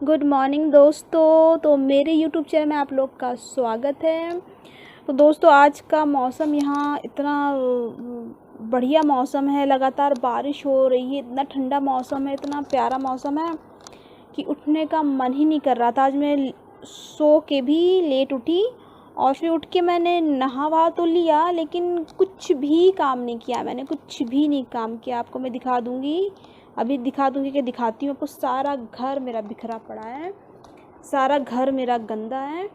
Good morning दोस्तों। तो मेरे यूट्यूब चैनल में आप लोग का स्वागत है। तो दोस्तों आज का मौसम यहाँ इतना बढ़िया मौसम है, लगातार बारिश हो रही है, इतना ठंडा मौसम है, इतना प्यारा मौसम है कि उठने का मन ही नहीं कर रहा था। आज मैं सो के भी लेट उठी और फिर उठ के मैंने नहा वहा तो लिया, लेकिन कुछ भी काम नहीं किया। मैंने कुछ भी नहीं काम किया। आपको मैं दिखा दूँगी, अभी दिखा दूँगी कि दिखाती हूँ आपको। सारा घर मेरा बिखरा पड़ा है, सारा घर मेरा गंदा है,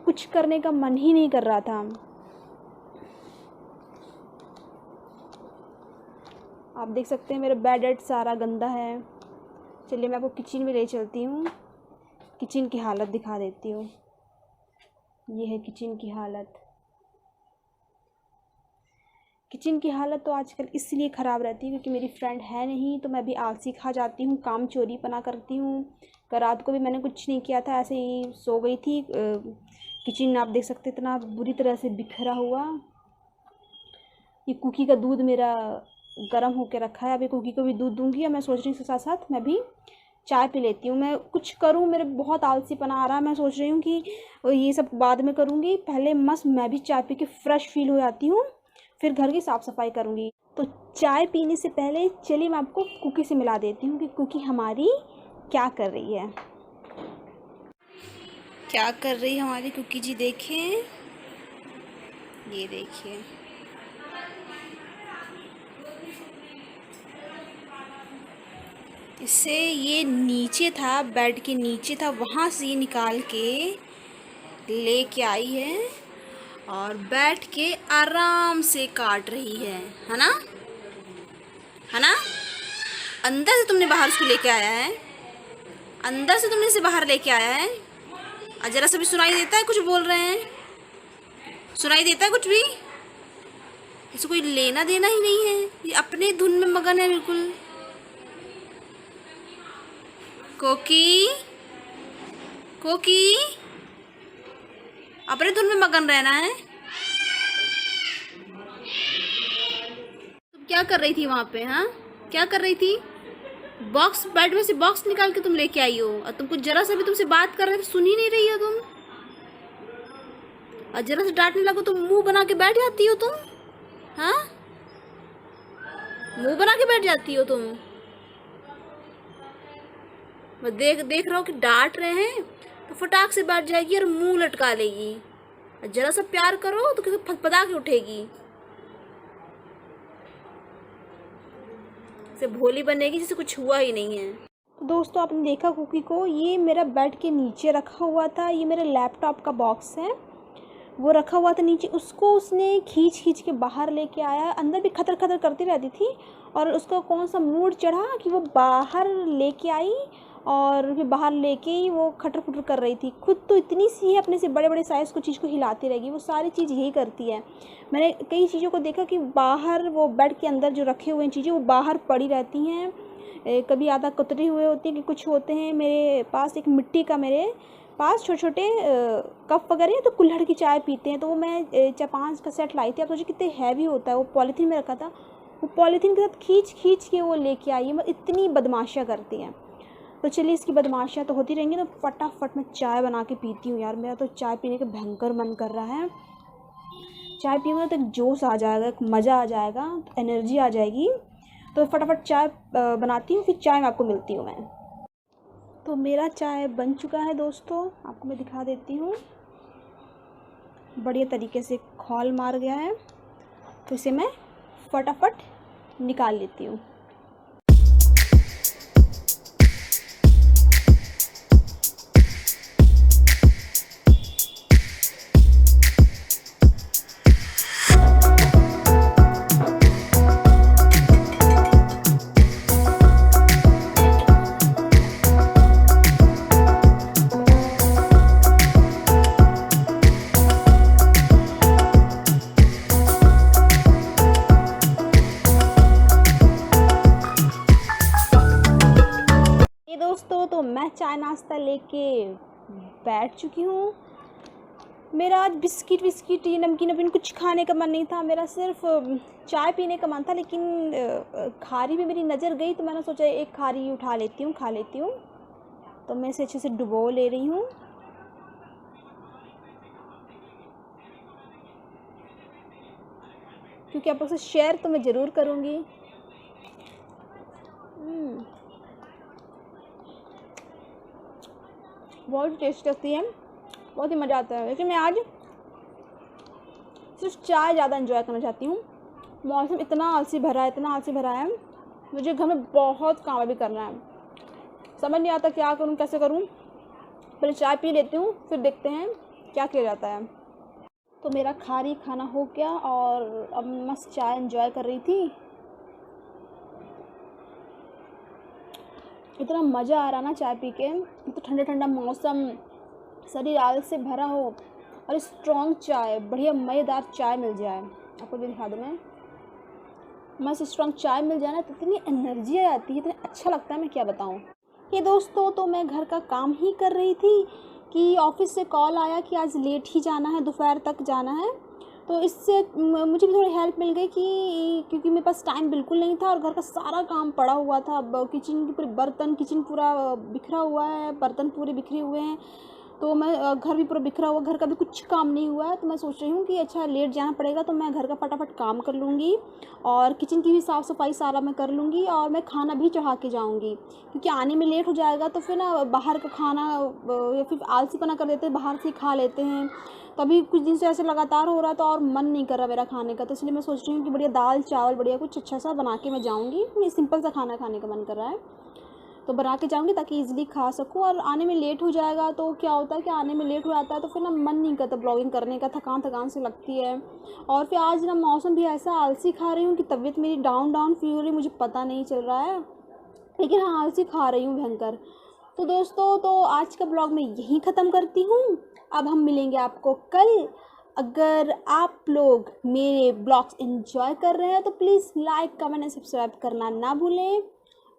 कुछ करने का मन ही नहीं कर रहा था। आप देख सकते हैं मेरा बेड सारा गंदा है। चलिए मैं आपको किचन में ले चलती हूँ, किचन की हालत दिखा देती हूँ। ये है किचन की हालत। किचन की हालत तो आजकल इसलिए ख़राब रहती है क्योंकि मेरी फ्रेंड है नहीं, तो मैं भी आलसी खा जाती हूँ, काम चोरी पना करती हूँ। कल रात को भी मैंने कुछ नहीं किया था, ऐसे ही सो गई थी। किचन आप देख सकते इतना बुरी तरह से बिखरा हुआ। ये कुकी का दूध मेरा गर्म होकर रखा है, अभी कुकी को भी दूध दूंगी। और मैं सोच रही हूँ साथ साथ मैं भी चाय पी लेती हूँ। मैं कुछ करूँ, मेरे बहुत आलसीपना आ रहा है। मैं सोच रही हूँ कि ये सब बाद में करूँगी, पहले मस्त मैं भी चाय पी के फ्रेश फील हो जाती हूँ, फिर घर की साफ़ सफाई करूँगी। तो चाय पीने से पहले चलिए मैं आपको कुकी से मिला देती हूँ कि कुकी हमारी क्या कर रही है। क्या कर रही है हमारी कुकी जी, देखें, ये देखिए। इससे ये नीचे था, बेड के नीचे था, वहाँ से ये निकाल के लेके आई है और बैठ के आराम से काट रही है ना, है ना। अंदर से तुमने बाहर उसको लेके आया है, अंदर से तुमने इसे बाहर लेके आया है। और जरा सा भी सुनाई देता है कुछ बोल रहे हैं? सुनाई देता है कुछ भी? इसे कोई लेना देना ही नहीं है, ये अपने धुन में मगन है बिल्कुल। कोकी, कोकी, अपने धुन में मगन रहना है। तुम क्या कर रही थी वहाँ पे? हाँ, क्या कर रही थी? बॉक्स, बेड में से बॉक्स निकाल के तुम लेके आई हो और तुमको जरा सा भी तुमसे बात कर रहे थे, सुन ही नहीं रही हो तुम। और जरा से डांटने लगो तो मुंह बना के बैठ जाती हो तुम। हाँ, मुंह बना के बैठ जाती हो तुम। मैं देख रहा हूँ कि डांट रहे हैं तो फटाक से बैठ जाएगी और मुंह लटका लेगी। और जरा सा प्यार करो तो किसी फटफटा के उठेगी, से भोली बनेगी जैसे कुछ हुआ ही नहीं है। तो दोस्तों आपने देखा कुकी को, ये मेरा बेड के नीचे रखा हुआ था। ये मेरे लैपटॉप का बॉक्स है, वो रखा हुआ था नीचे। उसको उसने खींच खींच के बाहर लेके आया। अंदर भी खतर खतर करती रहती थी और उसका कौन सा मूड चढ़ा कि वो बाहर लेके आई और फिर बाहर लेके ही वो खटर खुटर कर रही थी। खुद तो इतनी सी है, अपने से बड़े बड़े साइज़ को चीज़ को हिलाती रहेगी। वो सारी चीज़ यही करती है। मैंने कई चीज़ों को देखा कि बाहर वो बेड के अंदर जो रखे हुए हैं चीज़ें वो बाहर पड़ी रहती हैं। कभी आधा कुतरे हुए होते हैं कि कुछ होते हैं। मेरे पास एक मिट्टी का, मेरे पास छोटे छोटे कप वगैरह हैं, तो कुल्हड़ की चाय पीते हैं, तो वो मैं 4-5 का सेट लाई थी। आप सोचिए कितने हैवी होता है। वो पॉलीथीन में रखा था, वो पॉलीथीन के साथ खींच खींच के वो लेके आई है। मतलब इतनी बदमाशियाँ करती हैं। तो चलिए इसकी बदमाशियाँ तो होती रहेंगी, तो फटाफट मैं चाय बना के पीती हूँ। यार मेरा तो चाय पीने का भयंकर मन कर रहा है। चाय पीऊँगा तो एक जोश आ जाएगा, एक मज़ा आ जाएगा, एनर्जी आ जाएगी। तो फटाफट चाय बनाती हूँ, फिर चाय में आपको मिलती हूँ मैं। तो मेरा चाय बन चुका है दोस्तों, आपको मैं दिखा देती हूँ। बढ़िया तरीके से खौल मार गया है, तो इसे मैं फटाफट निकाल लेती हूँ। दोस्तों तो मैं चाय नाश्ता लेके बैठ चुकी हूँ। मेरा आज बिस्किट विस्किट ये नमकीन नमकीन कुछ खाने का मन नहीं था, मेरा सिर्फ चाय पीने का मन था। लेकिन खारी में मेरी नज़र गई तो मैंने सोचा एक खारी उठा लेती हूँ, खा लेती हूँ। तो मैं इसे अच्छे से डुबो ले रही हूँ। क्योंकि आप लोग से शेयर तो मैं ज़रूर करूँगी। बहुत टेस्ट लगती है, बहुत ही मज़ा आता है। लेकिन मैं आज सिर्फ चाय ज़्यादा एंजॉय करना चाहती हूँ। मौसम इतना आलसी भरा है, इतना आलसी भरा है, मुझे घर में बहुत काम भी करना है। समझ नहीं आता क्या करूँ, कैसे करूँ। पहले चाय पी लेती हूँ, फिर देखते हैं क्या किया जाता है। तो मेरा खाना हो गया और अब मस्त चाय एंजॉय कर रही थी। इतना मज़ा आ रहा ना चाय पी के। तो ठंडा ठंडा मौसम, शरीर आलस से भरा हो और स्ट्रॉन्ग चाय, बढ़िया मज़ेदार चाय मिल जाए। आपको भी दिखा दूँ मैं, मस्त स्ट्रॉन्ग चाय मिल जाए ना तो इतनी एनर्जी आ जाती है, इतना अच्छा लगता है, मैं क्या बताऊँ। ये दोस्तों, तो मैं घर का काम ही कर रही थी कि ऑफिस से कॉल आया कि आज लेट ही जाना है, दोपहर तक जाना है। तो इससे मुझे भी थोड़ी हेल्प मिल गई कि क्योंकि मेरे पास टाइम बिल्कुल नहीं था और घर का सारा काम पड़ा हुआ था। अब किचन की पूरे बर्तन, किचन पूरा बिखरा हुआ है, बर्तन पूरे बिखरे हुए हैं। तो मैं घर भी पूरा बिखरा हुआ, घर का भी कुछ काम नहीं हुआ है। तो मैं सोच रही हूँ कि अच्छा लेट जाना पड़ेगा तो मैं घर का फटाफट काम कर लूँगी और किचन की भी साफ़ सफाई सारा मैं कर लूँगी और मैं खाना भी चढ़ा के जाऊँगी। क्योंकि आने में लेट हो जाएगा तो फिर ना बाहर का खाना या फिर आलसीपना कर देते हैं, बाहर से खा लेते हैं। तो अभी कुछ दिन से ऐसे लगातार हो रहा है तो और मन नहीं कर रहा मेरा खाने का। तो इसलिए मैं सोच रही हूँ कि बढ़िया दाल चावल बढ़िया कुछ अच्छा सा बना के मैं जाऊँगी। मुझे सिंपल सा खाना खाने का मन कर रहा है तो बना के जाऊँगी ताकि ईज़िली खा सकूँ। और आने में लेट हो जाएगा तो क्या होता है कि आने में लेट हो जाता है तो फिर ना मन नहीं करता ब्लॉगिंग करने का, थकान सी लगती है। और फिर आज ना मौसम भी ऐसा आलसी खा रही हूँ कि तबीयत मेरी डाउन फील हो रही, मुझे पता नहीं चल रहा है, लेकिन हाँ आलसी खा रही हूँ भयंकर। तो दोस्तों, तो आज का ब्लॉग मैं यहीं ख़त्म करती हूँ। अब हम मिलेंगे आपको कल। अगर आप लोग मेरे ब्लॉग्स एंजॉय कर रहे हैं तो please like comment and subscribe करना ना भूलें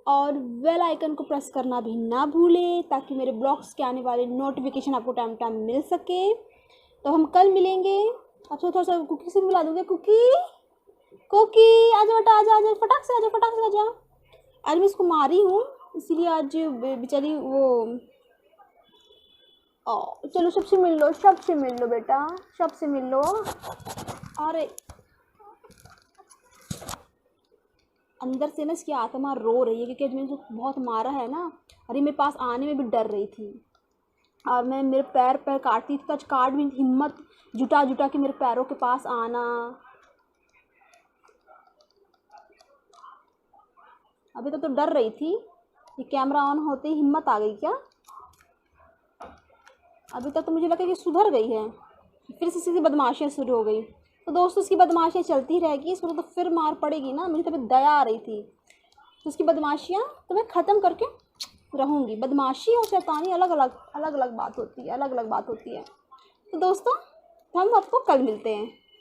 और बेल आइकन को प्रेस करना भी ना भूलें ताकि मेरे ब्लॉग्स के आने वाले नोटिफिकेशन आपको टाइम टाइम मिल सके। तो हम कल मिलेंगे। आपसे थोड़ा सा कुकी से मिला दूँगी। कुकी कुकी आजा बेटा, आजा आजा, फटाक से आजा। आज मैं इसको मारी हूँ इसीलिए आज बेचारी वो चलो सबसे मिल लो बेटा, सबसे मिल लो। अरे अंदर से ना इसकी आत्मा रो रही है क्योंकि आज मैंने उसको बहुत मारा है ना। अरे मेरे पास आने में भी डर रही थी और मैं मेरे पैर काटती थी तो आज काट भी हिम्मत जुटा के मेरे पैरों के पास आना। अभी तो डर रही थी, ये कैमरा ऑन होते ही हिम्मत आ गई क्या? अभी तक तो मुझे लगा कि सुधर गई है, फिर से सीधी बदमाशियाँ शुरू हो गई। तो दोस्तों इसकी बदमाशियाँ चलती रहेगी, इसको तो फिर मार पड़ेगी ना। मुझे तभी दया आ रही थी तो इसकी बदमाशियाँ तो मैं ख़त्म करके रहूँगी। बदमाशी और शैतानी अलग अलग बात होती है, अलग अलग बात होती है। तो दोस्तों हम आपको कल मिलते हैं।